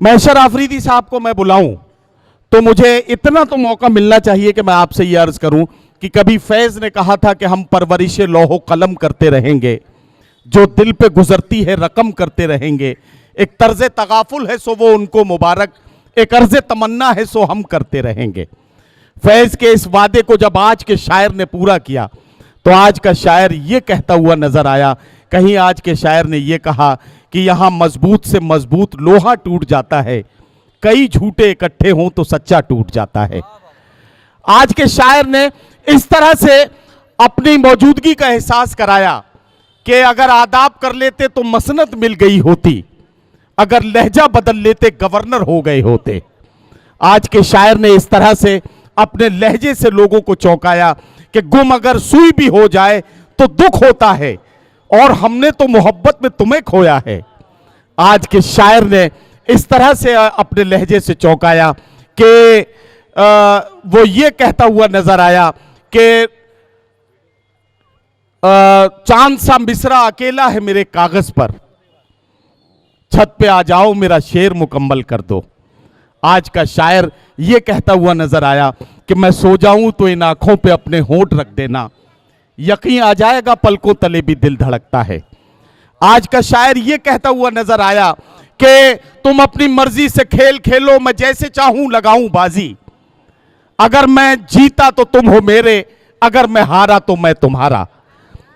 महशर आफरीदी साहब को मैं बुलाऊं तो मुझे इतना तो मौका मिलना चाहिए कि मैं आपसे ये अर्ज करूं कि कभी फैज ने कहा था कि हम परवरिश लौहो कलम करते रहेंगे, जो दिल पे गुजरती है रकम करते रहेंगे। एक तर्ज तगाफुल है सो वो उनको मुबारक, एक अर्ज तमन्ना है सो हम करते रहेंगे। फैज के इस वादे को जब आज के शायर ने पूरा किया तो आज का शायर ये कहता हुआ नजर आया। कहीं आज के शायर ने ये कहा कि यहां मजबूत से मजबूत लोहा टूट जाता है, कई झूठे इकट्ठे हों तो सच्चा टूट जाता है। आज के शायर ने इस तरह से अपनी मौजूदगी का एहसास कराया कि अगर आदाब कर लेते तो मसनद मिल गई होती, अगर लहजा बदल लेते गवर्नर हो गए होते। आज के शायर ने इस तरह से अपने लहजे से लोगों को चौंकाया कि गुम अगर सुई भी हो जाए तो दुख होता है, और हमने तो मोहब्बत में तुम्हें खोया है। आज के शायर ने इस तरह से अपने लहजे से चौंकाया कि वो ये कहता हुआ नजर आया कि चांद सा मिसरा अकेला है मेरे कागज पर, छत पे आ जाओ मेरा शेर मुकम्मल कर दो। आज का शायर ये कहता हुआ नजर आया कि मैं सो जाऊं तो इन आंखों पे अपने होंठ रख देना, यकीन आ जाएगा पलकों तले भी दिल धड़कता है। आज का शायर ये कहता हुआ नजर आया कि तुम अपनी मर्जी से खेल खेलो, मैं जैसे चाहूं लगाऊं बाजी, अगर मैं जीता तो तुम हो मेरे, अगर मैं हारा तो मैं तुम्हारा।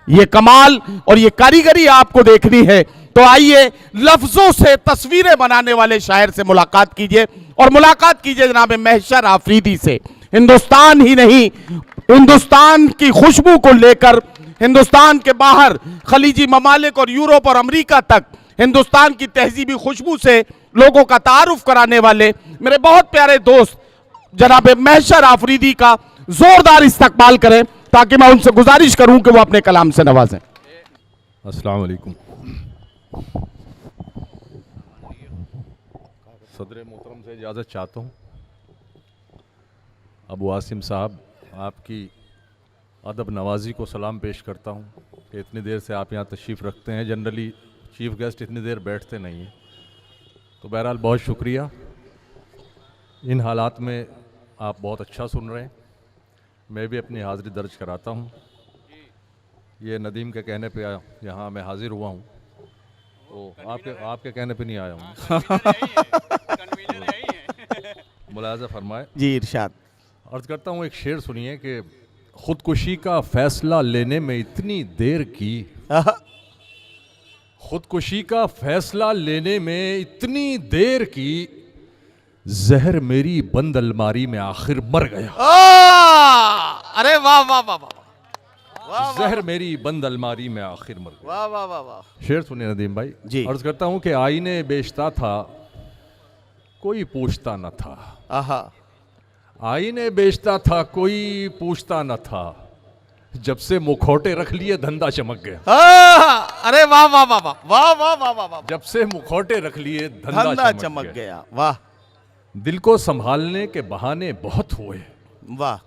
ये कमाल और ये कारीगरी आपको देखनी है तो आइए लफ्जों से तस्वीरें बनाने वाले शायर से मुलाकात कीजिए, और मुलाकात कीजिए जनाब महशर आफरीदी से। हिंदुस्तान ही नहीं, हिंदुस्तान की खुशबू को लेकर हिंदुस्तान के बाहर खलीजी ममालिक और यूरोप और अमेरिका तक हिंदुस्तान की तहजीबी खुशबू से लोगों का तारुफ कराने वाले मेरे बहुत प्यारे दोस्त जनाब महशर आफरीदी का जोरदार इस्तकबाल करें, ताकि मैं उनसे गुजारिश करूं कि वो अपने कलाम से नवाजें। अस्सलाम वालेकुम। सदर मोहतरम से इजाज़त चाहता हूँ। अबू आसिम साहब, आपकी अदब नवाजी को सलाम पेश करता हूँ कि इतनी देर से आप यहाँ तशरीफ़ रखते हैं। जनरली चीफ़ गेस्ट इतनी देर बैठते नहीं हैं, तो बहरहाल बहुत शुक्रिया। इन हालात में आप बहुत अच्छा सुन रहे हैं। मैं भी अपनी हाज़िरी दर्ज कराता हूँ। ये नदीम के कहने पे यहाँ मैं हाज़िर हुआ हूँ, तो आपके कहने पे नहीं आया हूँ। मुलाज़ा फरमाए जी, इरशाद। अर्ज़ करता हूँ, एक शेर सुनिए कि खुदकुशी का फैसला लेने में इतनी देर की, खुदकुशी का फैसला लेने में इतनी देर की, जहर मेरी बंद अलमारी में आखिर मर गया। अरे वाह वाह वाह वाह, जहर मेरी बंद अलमारी में आखिर मर गया। वाह वाह वाह वाह। शेर सुनिए नदीम भाई जी। अर्ज़ करता हूँ कि आईने बेचता था कोई पूछता न था, आहा, आईने बेचता था कोई पूछता न था, जब से मुखौटे रख लिए धंधा चमक गया। अरे वाह वाह वाह वाह वाह वाह वाह वाह वाह, जब से मुखौटे रख लिए धंधा चमक गया। वाह, दिल को संभालने के बहाने बहुत हुए, वाह,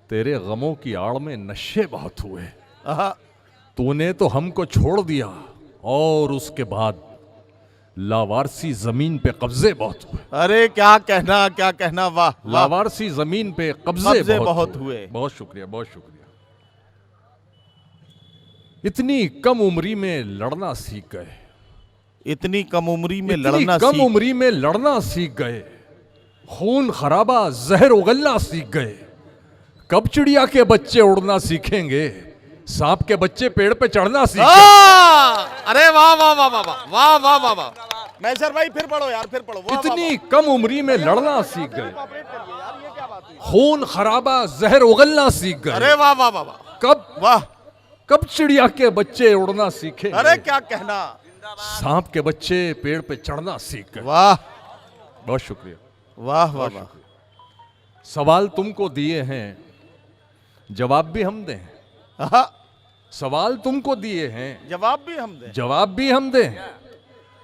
तेरे गमों की आड़ में नशे बहुत हुए। आहा, तूने तो हमको छोड़ दिया और उसके बाद लावारसी जमीन पे कब्जे बहुत हुए। अरे क्या कहना क्या कहना, वाह, लावारसी जमीन पे कब्जे बहुत हुए। बहुत शुक्रिया, बहुत शुक्रिया। इतनी कम उम्री में लड़ना सीख गए, इतनी कम उम्री में इतनी कम उम्री में लड़ना सीख गए, खून खराबा जहर उगलना सीख गए। कब चिड़िया के बच्चे उड़ना सीखेंगे, सांप के बच्चे पेड़ पे चढ़ना सीखेंगे। अरे वाह वाह वाह वाह वाह वाह वाह वाह, महशर भाई फिर पढ़ो यार, फिर पढ़ो। इतनी कम उम्री में लड़ना सीख गए, खून खराबा जहर उगलना सीख गए। अरे वाह वाह वाह वाह, कब वाह, कब चिड़िया के बच्चे उड़ना सीखे, अरे क्या कहना, सांप के बच्चे पेड़ पे चढ़ना सीख गए। वाह, बहुत शुक्रिया, वाह वाह वाह। सवाल तुमको दिए हैं, जवाब भी हम दें। सवाल तुमको दिए हैं, जवाब भी हम दें, जवाब भी हम दें।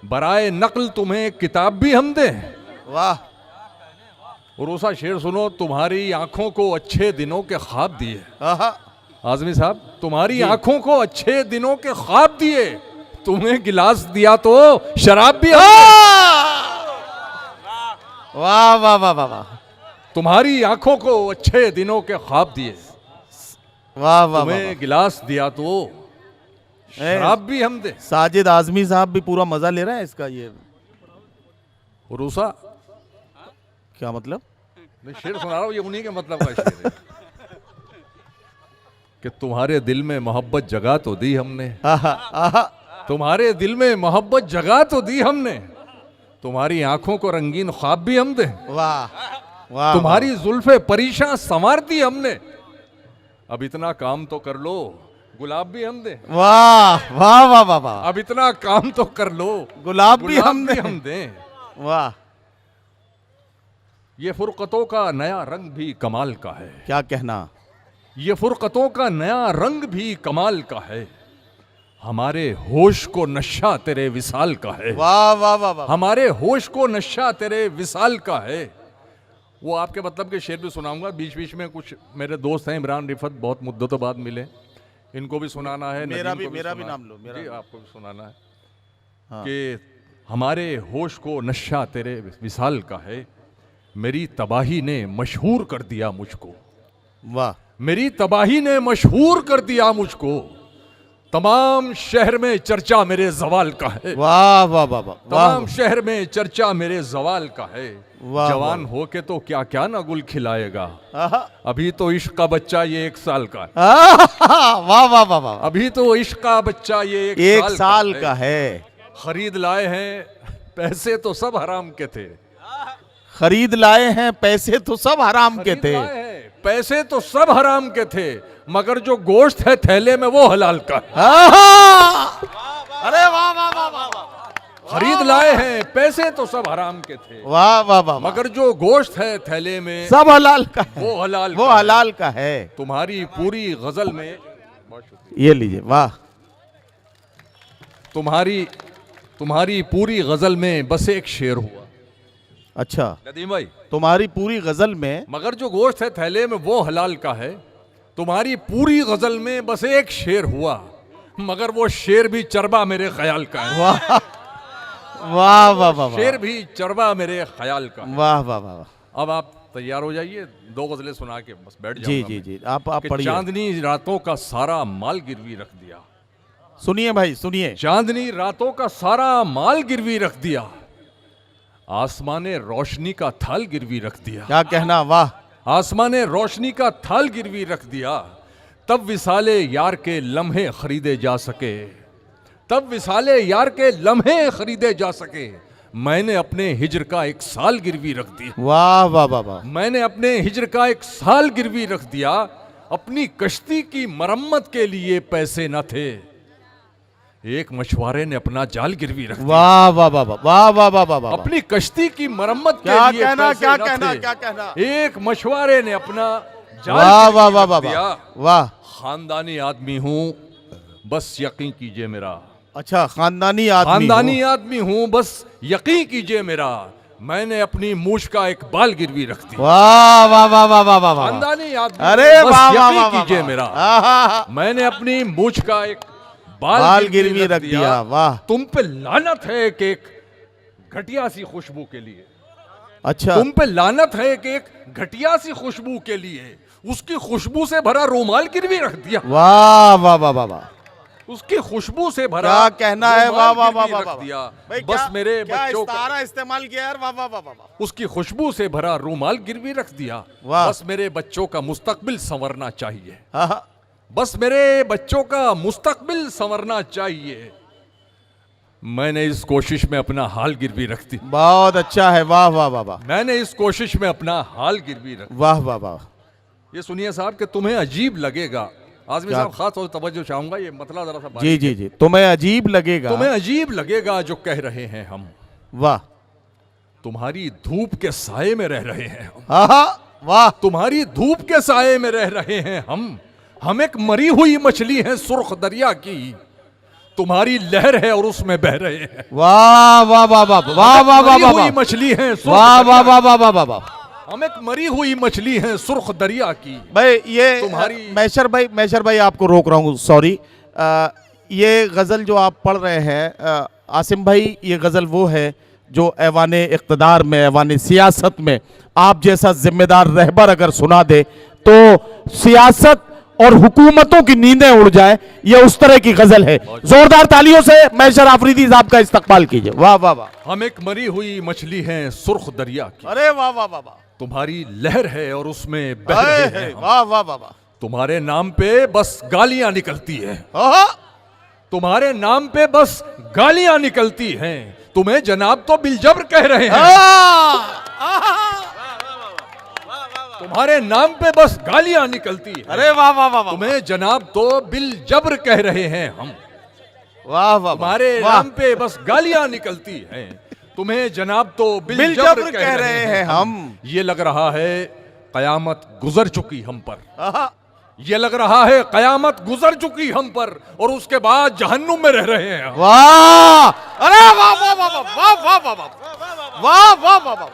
बराए नकल तुम्हें किताब भी हम दें। वाह। और उसा शेर सुनो, तुम्हारी आंखों को अच्छे दिनों के ख्वाब दिए। आजमी साहब, तुम्हारी आंखों को अच्छे दिनों के ख्वाब दिए, तुम्हें गिलास दिया तो शराब भी वाह वाह वाह वाह वाह तुम्हारी आंखों को अच्छे दिनों के ख्वाब दिए, वाह वाह तुम्हें गिलास दिया तो शराब भी हम दे। साजिद आजमी साहब भी पूरा मजा ले रहे हैं इसका। ये उरूसा क्या मतलब? मैं शेर सुना रहा हूँ, ये उन्हीं के मतलब का शेर है कि तुम्हारे दिल में मोहब्बत जगा तो दी हमने, आहा, आहा, तुम्हारे दिल में मोहब्बत जगा तो दी हमने, तुम्हारी आंखों को रंगीन ख्वाब भी हम दे, वाह वाह तुम्हारी जुल्फे परेशान संवार दी हमने, अब इतना काम तो कर लो गुलाब भी हम दे। वाह वाह वाह वाह वाह, अब इतना काम तो कर लो गुलाब भी हम हम दें। वाह, ये फुरकतों का नया रंग भी कमाल का है, क्या कहना। ये फुरकतों का नया रंग भी कमाल का है, हमारे होश को नशा तेरे विसाल का है, वाह वाह वाह वाह, हमारे होश को नशा तेरे विसाल का है। वो आपके मतलब के शेर भी सुनाऊंगा, बीच बीच में कुछ मेरे दोस्त हैं इमरान रिफत, बहुत मुद्दतों बाद मिले, इनको भी सुनाना है। मेरा नदीम को भी सुना- नाम लो, मेरा जी भी। आपको भी सुनाना है हाँ। कि हमारे होश को नशा तेरे विसाल का है, मेरी तबाही ने मशहूर कर दिया मुझको, वाह, मेरी तबाही ने मशहूर कर दिया मुझको, तमाम शहर में चर्चा मेरे जवाल का है, वाह वाह वाह वाह, तमाम शहर में चर्चा मेरे जवाल का है। वाह, जवान होके तो क्या क्या ना गुल खिलाएगा, आहा, अभी तो इश्क का बच्चा ये 1 साल का है, आहा, वाह वाह वाह वाह, अभी तो इश्क का बच्चा ये एक साल का है। है। खरीद लाए हैं पैसे तो सब हराम के थे, खरीद लाए हैं पैसे तो सब हराम के खरीद थे, लाए हैं, पैसे तो सब हराम के थे, मगर जो गोश्त है थैले में वो हलाल का है। आहा, अरे वाह वाह वाह वाह वाह, खरीद लाए हैं पैसे तो सब हराम के थे, वाह वाह वाह, मगर जो गोश्त है थैले में सब हलाल का है, वो हलाल वो का है। हलाल का है। तुम्हारी पूरी गजल में, बहुत शुक्रिया, ये लीजिए, वाह, तुम्हारी पूरी गजल में बस एक शेर हुआ। अच्छा, नदीम भाई, तुम्हारी पूरी गजल में, मगर जो गोश्त है थैले में वो हलाल का है, तुम्हारी पूरी गजल में बस एक शेर हुआ, मगर वो शेर भी चरबा मेरे ख्याल का है। वाह वाह वाह वाह, शेर भी चरबा मेरे ख्याल का है। वाह वाह वाह, अब आप तैयार हो जाइए, 2 गजलें सुना के बस बैठ जी जाऊंगा जी मैं। जी, आप कि पढ़िए, चांदनी रातों का सारा माल गिरवी रख दिया, सुनिए भाई सुनिए। चांदनी रातों का सारा माल गिरवी रख दिया, आसमाने रोशनी का थाल गिरवी रख दिया, क्या कहना, वाह, आसमाने रोशनी का थाल गिरवी रख दिया, तब विसाले यार के लम्हे खरीदे जा सके, तब विसाले यार के लम्हे खरीदे जा सके, मैंने अपने हिज्र का 1 साल गिरवी रख दिया, वाह वाह वाह वाह, मैंने अपने हिज्र का 1 साल गिरवी रख दिया, अपनी कश्ती की मरम्मत के लिए पैसे न थे, एक मछुआरे ने अपना जाल गिरवी रख दिया, वाह वाह वाह वाह, वाह वाह वाह वाह वाह, अपनी कश्ती की मरम्मत के क्या लिए कहना, पैसे क्या न कहना, थे, क्या कहना, एक मछुआरे ने अपना जाल वाह गिरवी वाह वाह रख वाह दिया। वाह, वाह, खानदानी आदमी हूँ बस यकीन कीजिए मेरा, अच्छा, खानदानी आदमी खानदानी हो। आदमी हूँ बस यकीन कीजिए मेरा, मैंने अपनी मूछ का 1 बाल गिरवी रख दिया, वाह वाह वाह वाह वाह वाह, खानदानी आदमी अरे हूँ, बस वाह वाह यकीन वाह वाह, कीजिए मेरा, आहा, मैंने अपनी मूछ का 1 बाल बाल गिरवी रख दिया, वाह, तुम पे लानत है कि एक घटिया सी खुशबू के लिए, अच्छा, तुम पे लानत है कि एक घटिया सी खुशबू के लिए उसकी खुशबू से भरा रूमाल गिरवी रख दिया, वाह वाह वाह वाह वाह, उसकी खुशबू से भरा क्या कहना है, रूमाल वाह वाह वाह गिरवी वाह रख वाह, दिया, भाई बस मेरे क्या बच्चों का इस्तारा इस्तेमाल किया यार, वाह वाह वाह वाह, उसकी खुशबू से भरा रूमाल गिरवी रख दिया, वाह। बस मेरे बच्चों का मुस्तकबिल संवरना चाहिए, आहा, बस मेरे बच्चों का मुस्तकबिल संवरना चाहिए, मैंने इस कोशिश में अपना हाल गिरवी रख दी, बहुत अच्छा है, वाह वाह वाह वाह, मैंने इस कोशिश में अपना हाल गिरवी रख, वाह वाह वाह, ये सुनिए साहब कि तुम्हें अजीब लगेगा, आजमी क्या? साहब खास तौर से तवज्जो चाहूंगा, ये मतलब जरा सा जी बारीक जी है। जी, तुम्हें अजीब लगेगा, तुम्हें अजीब लगेगा जो कह रहे हैं हम, वाह, तुम्हारी धूप के साए में रह रहे हैं हम, आहा, वाह, तुम्हारी धूप के साए में रह रहे हैं हम एक मरी हुई मछली हैं सुर्ख दरिया की, तुम्हारी लहर है और उसमें बह रहे हैं, वाह वाह वाह वाह, वाह वाह वाह मरी वाह, हुई वाह, मछली हैं सुर्ख वाह वाह दरिया वाह वाह वाह वाह, हम एक मरी हुई मछली हैं सुर्ख दरिया की। भाई ये तुम्हारी- मैशर भाई आपको रोक रहा हूँ, सॉरी, ये गज़ल जो आप पढ़ रहे हैं आसिम भाई, ये गज़ल वो है जो ऐवान इक़्तिदार में, ऐवान सियासत में आप जैसा जिम्मेदार रहबर अगर सुना दे तो सियासत और हुकूमतों की नींदें उड़ जाए, ये उस तरह की गजल है। जोरदार तालियों से मैशर आफरीदी साहब का इस्तकबाल कीजिए। वाह वाह वाह। हम एक मरी हुई मछली हैं सुर्ख दरिया की, अरे वाह वाह वाह वाह। तुम्हारी लहर है और उसमें बह रहे हैं हम। वाह वाह वाह वाह। तुम्हारे नाम पे बस गालियां निकलती हैं, आहा। तुम्हारे नाम पे बस गालियां निकलती हैं, तुम्हें जनाब तो बिलजब्र कह रहे हैं। तुम्हारे नाम पे बस गालियां निकलती हैं, अरे वाह वाह वाह वाह। तुम्हें जनाब तो बिलजब्र कह रहे हैं हम। वाह वाह। तुम्हारे नाम पे बस गालियां निकलती हैं, तुम्हें जनाब तो बिलजब्र कह रहे हैं हम। ये लग रहा है कयामत गुजर चुकी हम पर, आहा। ये लग रहा है कयामत गुजर चुकी हम पर, और उसके बाद जहन्नुम में रह रहे हैं हम। वाह। अरे वाह वाह वाह वाह वाह वाह वाह वाह वाह वाह वाह।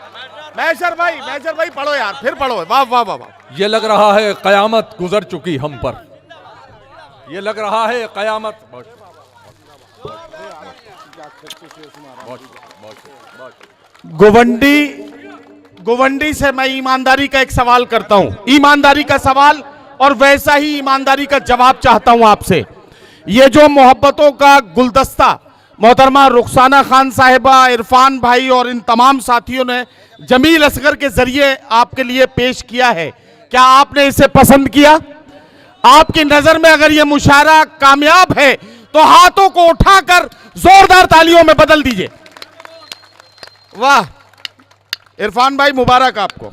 मैशर भाई पढ़ो यार, फिर पढ़ो। वाह वाह वाह वाह। ये लग रहा है कयामत गुजर चुकी हम पर, ये लग रहा है कयामत। गोवंडी से मैं ईमानदारी का एक सवाल करता हूं, ईमानदारी का सवाल, और वैसा ही ईमानदारी का जवाब चाहता हूं आपसे। ये जो मोहब्बतों का गुलदस्ता मोहतरमा रुखसाना खान साहिबा, इरफान भाई और इन तमाम साथियों ने जमील असगर के जरिए आपके लिए पेश किया है, क्या आपने इसे पसंद किया? आपकी नजर में अगर यह मुशायरा कामयाब है तो हाथों को उठाकर जोरदार तालियों में बदल दीजिए। वाह इरफान भाई, मुबारक आपको।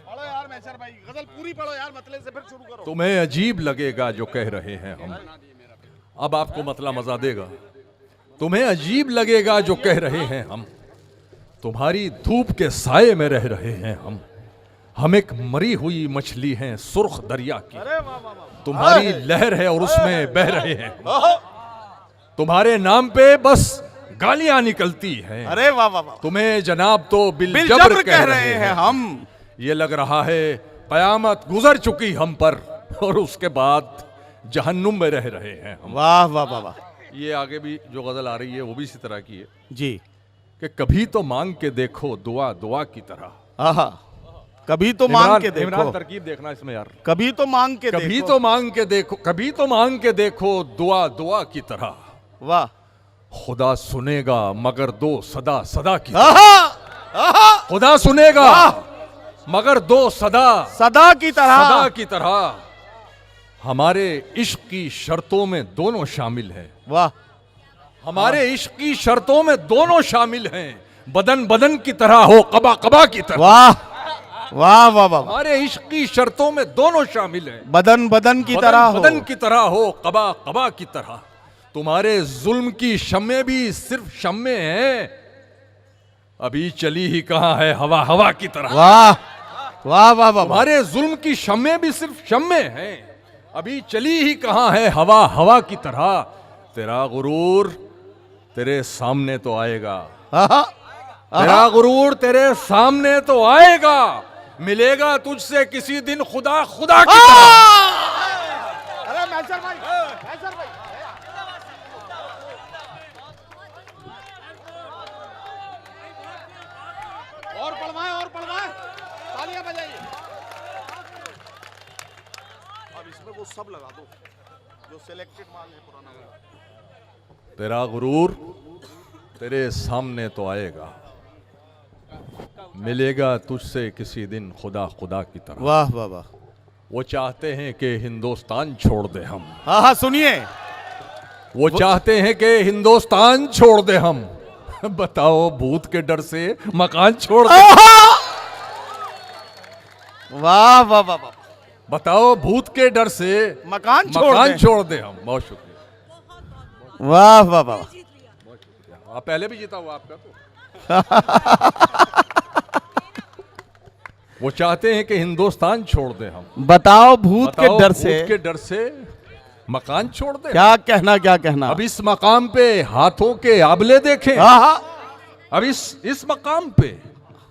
पढ़ो यार मैशर भाई, गजल पूरी पढ़ो यार, मतले से फिर शुरू करो। तुम्हें अजीब लगेगा जो कह रहे हैं हम, अब आपको मतला मजा देगा। तुम्हें अजीब लगेगा जो कह रहे हैं हम, तुम्हारी धूप के साये में रह रहे हैं हम एक मरी हुई मछली हैं सुर्ख दरिया की, तुम्हारी लहर है और उसमें बह रहे हैं। तुम्हारे नाम पे बस गालियां निकलती हैं, अरे वाह वाह वाह। तुम्हें जनाब तो बिलजब्र कह रहे हैं हम। ये लग रहा है कयामत गुजर चुकी हम पर, और उसके बाद जहन्नुम में रह रहे हैं हम। वाह वाह वाह वाह। ये आगे भी जो गजल आ रही है वो भी इसी तरह की है जी, कि कभी तो मांग के देखो दुआ दुआ की तरह। आहा, कभी तो मांग के देखो। इमरान तरकीब देखना इसमें यार, कभी तो मांग के कभी देखो। तो मांग के देखो, कभी तो मांग के देखो दुआ दुआ की तरह। वाह। खुदा सुनेगा मगर दो सदा सदा की तरह। आहा, आहा, खुदा सुनेगा मगर दो सदा सदा की तरह। सदा की तरह। हमारे इश्क की शर्तों में दोनों शामिल हैं। वाह। हमारे इश्क की शर्तों में दोनों शामिल हैं, बदन बदन की तरह हो कबा कबा की तरह। वाह वाह वाह वाह। हमारे इश्क की शर्तों में दोनों शामिल हैं, बदन बदन की तरह हो। बदन की तरह हो कबा कबा की तरह। तुम्हारे जुल्म की शम्मे भी सिर्फ शम्मे हैं, अभी चली ही कहां है हवा हवा की तरह। वाह वाह वाह वाह। तुम्हारे जुल्म की शम्मे भी सिर्फ शम्मे हैं, अभी चली ही कहां है हवा हवा की तरह। तेरा गुरूर तेरे सामने तो आएगा, आहा, तेरा गुरूर तेरे सामने तो आएगा, मिलेगा तुझसे किसी दिन खुदा खुदा की तरह। अरे मैशर भाई, मैशर भाई। और पढ़वाएं, तालियां बजाइए। अब इसमें वो सब लगा दो जो सिलेक्टेड माल है पुराना वाला। तेरा गुरूर तेरे सामने तो आएगा, मिलेगा तुझसे किसी दिन खुदा खुदा की तरह। वाह वाह वाह। वो चाहते हैं कि हिंदुस्तान छोड़ दे हम, हाँ हाँ सुनिए। वो चाहते हैं कि हिंदुस्तान छोड़ दे हम, बताओ भूत के डर से मकान छोड़ दे। वाह वाह वाह वाह। बताओ भूत के डर से मकान छोड़ दे हम। बहुत शुक्रिया। वाह वाह वाह। आप पहले भी जीता हुआ आपका तो। वो चाहते हैं कि हिंदुस्तान छोड़ दे हम, बताओ भूत के डर से मकान छोड़ दे। क्या कहना। अब इस मकाम पे हाथों के आबले देखें, अब इस मकाम पे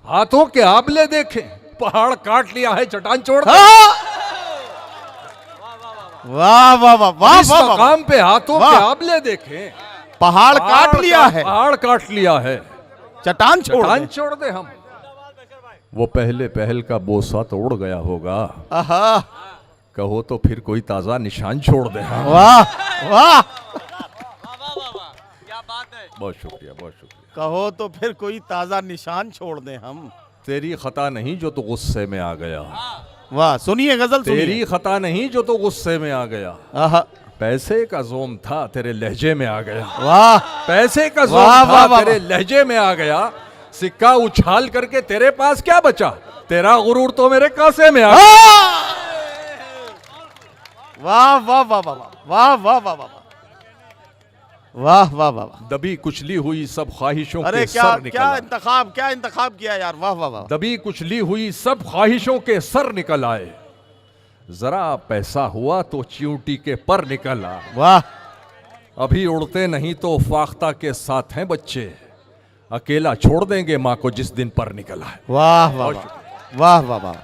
हाथों के आबले देखें, पहाड़ काट लिया है चट्टान छोड़ दे। वाह वाह वाह वाह। इस मकाम पे हाथों के आबले देखें, पहाड़ काट लिया है, पहाड़ काट लिया है, चट्टान छोड़ चट्टान दे। छोड़ दे हम। वो पहले पहल का बोसा तोड़ गया होगा, आहा, कहो तो फिर कोई ताजा निशान छोड़ दे हम। वाह वाह, बहुत शुक्रिया, बहुत शुक्रिया। कहो तो फिर कोई ताजा निशान छोड़ दें हम। तेरी खता नहीं जो तो गुस्से में आ गया, वाह, सुनिए गजल सुनिए। तेरी खता नहीं जो तो गुस्से में आ गया, आहा, पैसे का जोम था तेरे लहजे में आ गया, वाह पैसे का जोम वाह, था वाह, वाह, तेरे लहजे में आ गया, सिक्का उछाल करके तेरे पास क्या बचा, तेरा गुरूर तो मेरे कासे में आ गया। वाह वाह वाह वाह वाह वाह वाह वाह वाह वाह वाह वाह। दबी कुचली हुई सब ख्वाहिशों अरे के क्या सर क्या निकल आए, क्या इंतखाब किया यार, वाह वाह वाह। दबी कुचली हुई सब ख्वाहिशों के सर निकल आए, जरा पैसा हुआ तो चिंटी के पर निकल आए, वाह, अभी उड़ते नहीं तो फाख्ता के साथ हैं बच्चे, अकेला छोड़ देंगे माँ को जिस दिन पर निकल आए। वाह वाह वाह वाह वाह वाह।